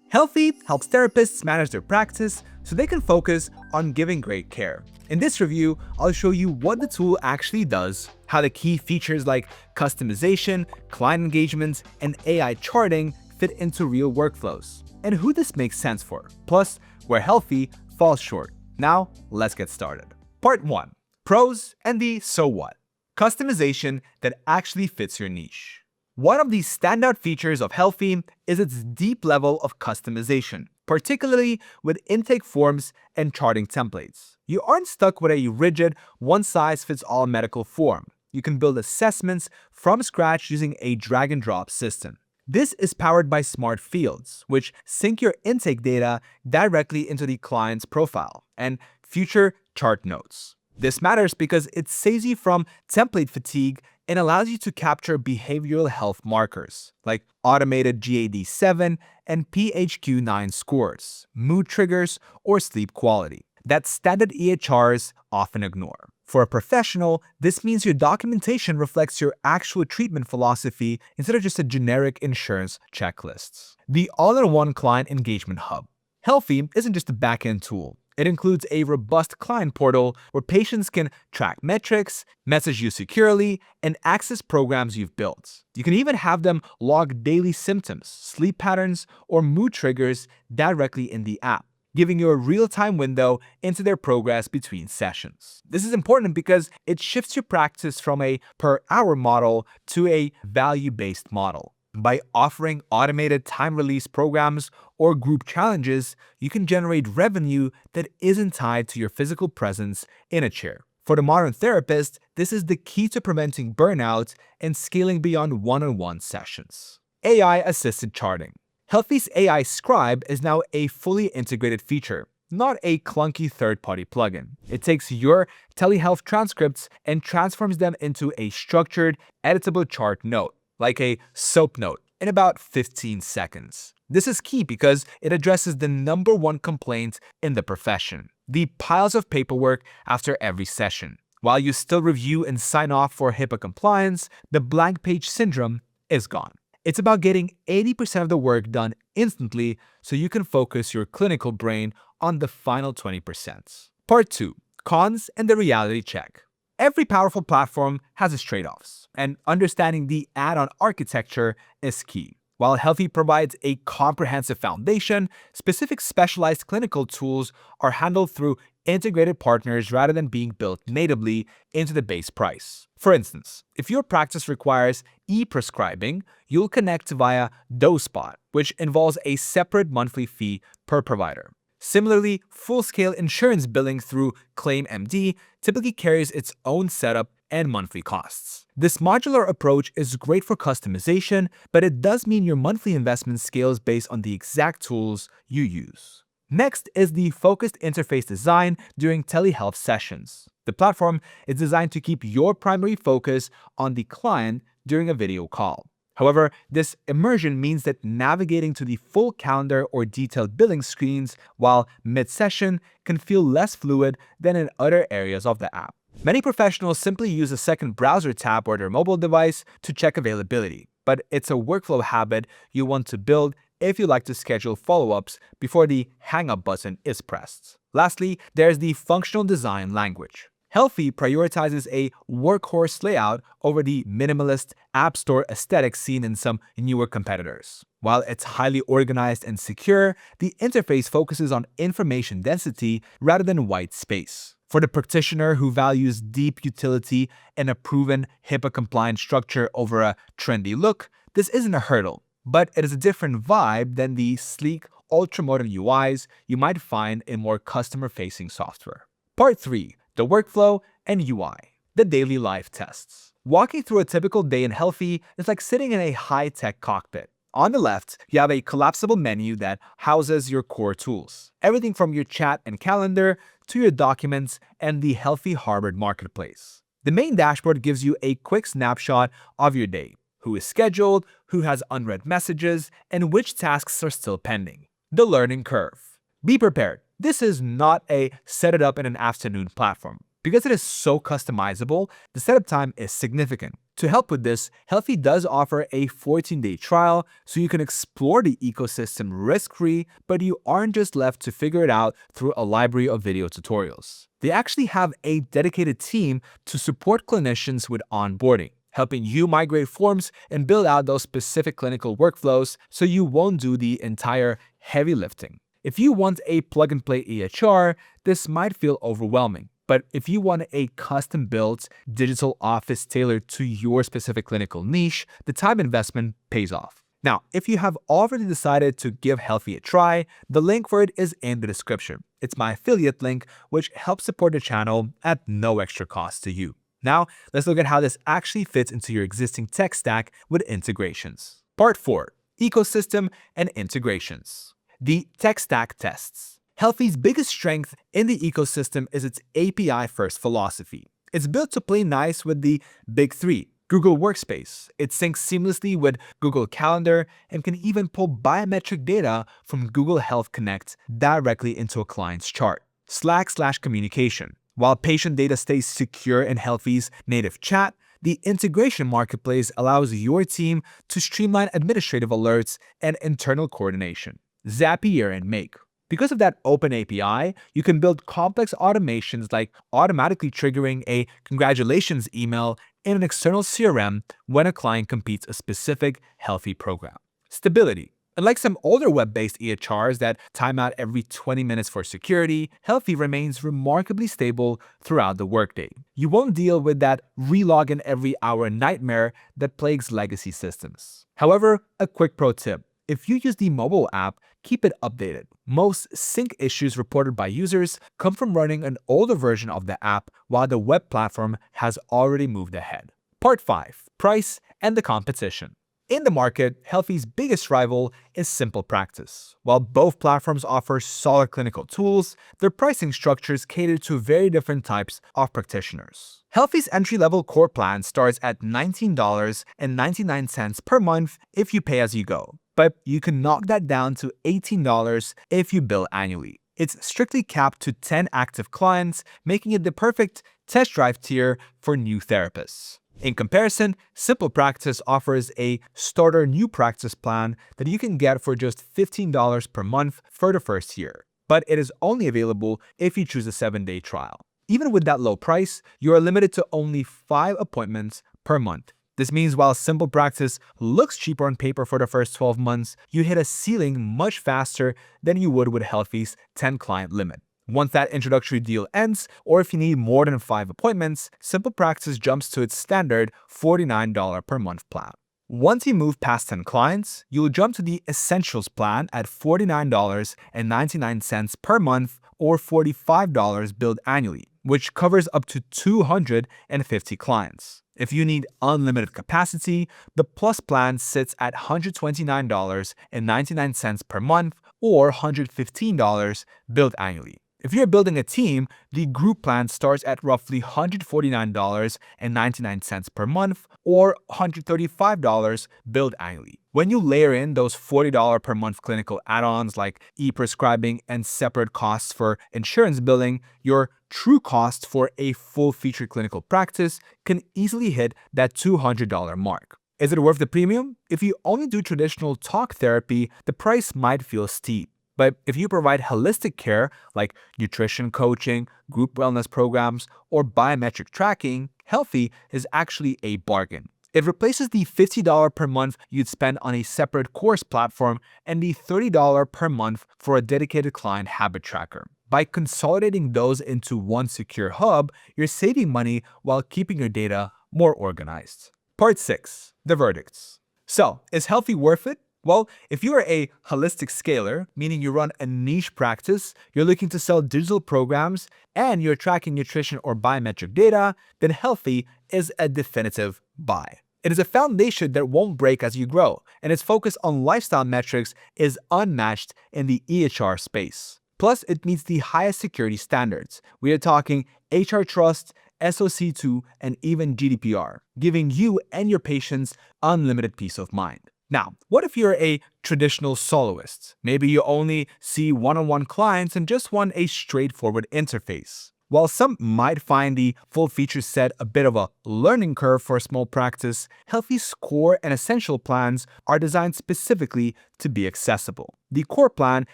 Healthie helps therapists manage their practice so they can focus on giving great care. In this review, I'll show you what the tool actually does, how the key features like customization, client engagement, and AI charting fit into real workflows, and who this makes sense for, plus where Healthie falls short. Now, let's get started. Part 1. Pros and the so what. Customization that actually fits your niche. One of the standout features of Healthie is its deep level of customization, particularly with intake forms and charting templates. You aren't stuck with a rigid, one-size-fits-all medical form. You can build assessments from scratch using a drag-and-drop system. This is powered by smart fields, which sync your intake data directly into the client's profile and future chart notes. This matters because it saves you from template fatigue and allows you to capture behavioral health markers like automated GAD-7 and PHQ-9 scores, mood triggers, or sleep quality that standard EHRs often ignore. For a professional, this means your documentation reflects your actual treatment philosophy instead of just a generic insurance checklist. The all-in-one client engagement hub. Healthie isn't just a back-end tool. It includes a robust client portal where patients can track metrics, message you securely, and access programs you've built. You can even have them log daily symptoms, sleep patterns, or mood triggers directly in the app, giving you a real-time window into their progress between sessions. This is important because it shifts your practice from a per-hour model to a value-based model. By offering automated time-release programs or group challenges, you can generate revenue that isn't tied to your physical presence in a chair. For the modern therapist, this is the key to preventing burnout and scaling beyond one-on-one sessions. AI-assisted charting. Healthie's AI Scribe is now a fully integrated feature, not a clunky third-party plugin. It takes your telehealth transcripts and transforms them into a structured, editable chart note, like a SOAP note, in about 15 seconds. This is key because it addresses the number one complaint in the profession: the piles of paperwork after every session. While you still review and sign off for HIPAA compliance, the blank page syndrome is gone. It's about getting 80% of the work done instantly so you can focus your clinical brain on the final 20%. Part 2. Cons and the reality check. Every powerful platform has its trade-offs, and understanding the add-on architecture is key. While Healthie provides a comprehensive foundation, specific specialized clinical tools are handled through integrated partners rather than being built natively into the base price. For instance, if your practice requires e-prescribing, you'll connect via DoseSpot, which involves a separate monthly fee per provider. Similarly, full-scale insurance billing through ClaimMD typically carries its own setup and monthly costs. This modular approach is great for customization, but it does mean your monthly investment scales based on the exact tools you use. Next is the focused interface design during telehealth sessions. The platform is designed to keep your primary focus on the client during a video call. However, this immersion means that navigating to the full calendar or detailed billing screens while mid-session can feel less fluid than in other areas of the app. Many professionals simply use a second browser tab or their mobile device to check availability, but it's a workflow habit you want to build if you like to schedule follow-ups before the hang up button is pressed. Lastly, there's the functional design language. Healthie prioritizes a workhorse layout over the minimalist app store aesthetic seen in some newer competitors. While it's highly organized and secure, the interface focuses on information density rather than white space. For the practitioner who values deep utility and a proven HIPAA-compliant structure over a trendy look, this isn't a hurdle, but it is a different vibe than the sleek, ultra-modern UIs you might find in more customer-facing software. Part 3. The workflow and UI. The daily life tests. Walking through a typical day in Healthie is like sitting in a high-tech cockpit. On the left, you have a collapsible menu that houses your core tools. Everything from your chat and calendar to your documents and the Healthie Harvard Marketplace. The main dashboard gives you a quick snapshot of your day: who is scheduled, who has unread messages, and which tasks are still pending. The learning curve. Be prepared. This is not a set it up in an afternoon platform. Because it is so customizable, the setup time is significant. To help with this, Healthie does offer a 14-day trial so you can explore the ecosystem risk-free, but you aren't just left to figure it out through a library of video tutorials. They actually have a dedicated team to support clinicians with onboarding, helping you migrate forms and build out those specific clinical workflows so you won't do the entire heavy lifting. If you want a plug-and-play EHR, this might feel overwhelming. But if you want a custom-built digital office tailored to your specific clinical niche, the time investment pays off. Now, if you have already decided to give Healthie a try, the link for it is in the description. It's my affiliate link, which helps support the channel at no extra cost to you. Now, let's look at how this actually fits into your existing tech stack with integrations. Part 4. Ecosystem and integrations. The tech stack tests. Healthie's biggest strength in the ecosystem is its API-first philosophy. It's built to play nice with the big three. Google Workspace. It syncs seamlessly with Google Calendar and can even pull biometric data from Google Health Connect directly into a client's chart. Slack/communication. While patient data stays secure in Healthie's native chat, the integration marketplace allows your team to streamline administrative alerts and internal coordination. Zapier and Make. Because of that open API, you can build complex automations like automatically triggering a congratulations email in an external CRM when a client completes a specific Healthie program. Stability. Unlike some older web-based EHRs that time out every 20 minutes for security, Healthie remains remarkably stable throughout the workday. You won't deal with that relogin every hour nightmare that plagues legacy systems. However, a quick pro tip. If you use the mobile app, keep it updated. Most sync issues reported by users come from running an older version of the app while the web platform has already moved ahead. Part 5. Price and the competition. In the market, Healthie's biggest rival is SimplePractice. While both platforms offer solid clinical tools, their pricing structures cater to very different types of practitioners. Healthie's entry-level core plan starts at $19.99 per month if you pay as you go, but you can knock that down to $18 if you bill annually. It's strictly capped to 10 active clients, making it the perfect test drive tier for new therapists. In comparison, SimplePractice offers a starter new practice plan that you can get for just $15 per month for the first year, but it is only available if you choose a 7-day trial. Even with that low price, you are limited to only 5 appointments per month. This means while SimplePractice looks cheaper on paper for the first 12 months, you hit a ceiling much faster than you would with Healthie's 10-client limit. Once that introductory deal ends, or if you need more than 5 appointments, SimplePractice jumps to its standard $49 per month plan. Once you move past 10 clients, you'll jump to the Essentials plan at $49.99 per month or $45 billed annually, which covers up to 250 clients. If you need unlimited capacity, the Plus plan sits at $129.99 per month or $115 billed annually. If you're building a team, the group plan starts at roughly $149.99 per month or $135 billed annually. When you layer in those $40 per month clinical add-ons like e-prescribing and separate costs for insurance billing, your true cost for a full-featured clinical practice can easily hit that $200 mark. Is it worth the premium? If you only do traditional talk therapy, the price might feel steep. But if you provide holistic care like nutrition coaching, group wellness programs, or biometric tracking, Healthie is actually a bargain. It replaces the $50 per month you'd spend on a separate course platform and the $30 per month for a dedicated client habit tracker. By consolidating those into one secure hub, you're saving money while keeping your data more organized. Part 6. The verdicts. So, is Healthie worth it? Well, if you are a holistic scaler, meaning you run a niche practice, you're looking to sell digital programs, and you're tracking nutrition or biometric data, then Healthie is a definitive buy. It is a foundation that won't break as you grow, and its focus on lifestyle metrics is unmatched in the EHR space. Plus, it meets the highest security standards. We are talking HR Trust, SOC 2, and even GDPR, giving you and your patients unlimited peace of mind. Now, what if you're a traditional soloist? Maybe you only see one-on-one clients and just want a straightforward interface. While some might find the full feature set a bit of a learning curve for a small practice, Healthie's core and essential plans are designed specifically to be accessible. The core plan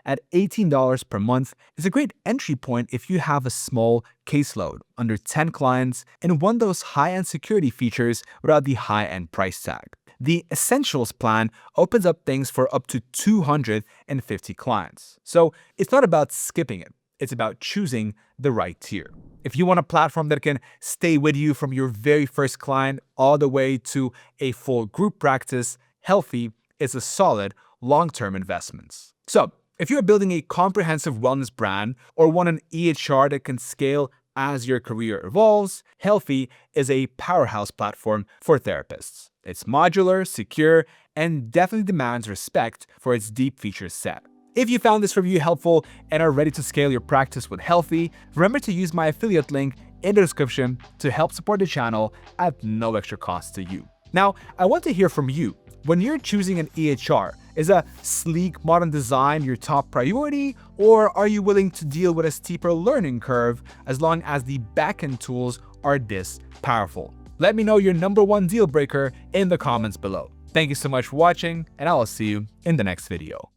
at $18 per month is a great entry point if you have a small caseload, under 10 clients, and want those high-end security features without the high-end price tag. The Essentials plan opens up things for up to 250 clients. So it's not about skipping it. It's about choosing the right tier. If you want a platform that can stay with you from your very first client all the way to a full group practice, Healthie is a solid long-term investment. So if you're building a comprehensive wellness brand or want an EHR that can scale as your career evolves, Healthie is a powerhouse platform for therapists. It's modular, secure, and definitely demands respect for its deep feature set. If you found this review helpful and are ready to scale your practice with Healthie, remember to use my affiliate link in the description to help support the channel at no extra cost to you. Now, I want to hear from you. When you're choosing an EHR, is a sleek, modern design your top priority, or are you willing to deal with a steeper learning curve as long as the backend tools are this powerful? Let me know your #1 deal breaker in the comments below. Thank you so much for watching, and I will see you in the next video.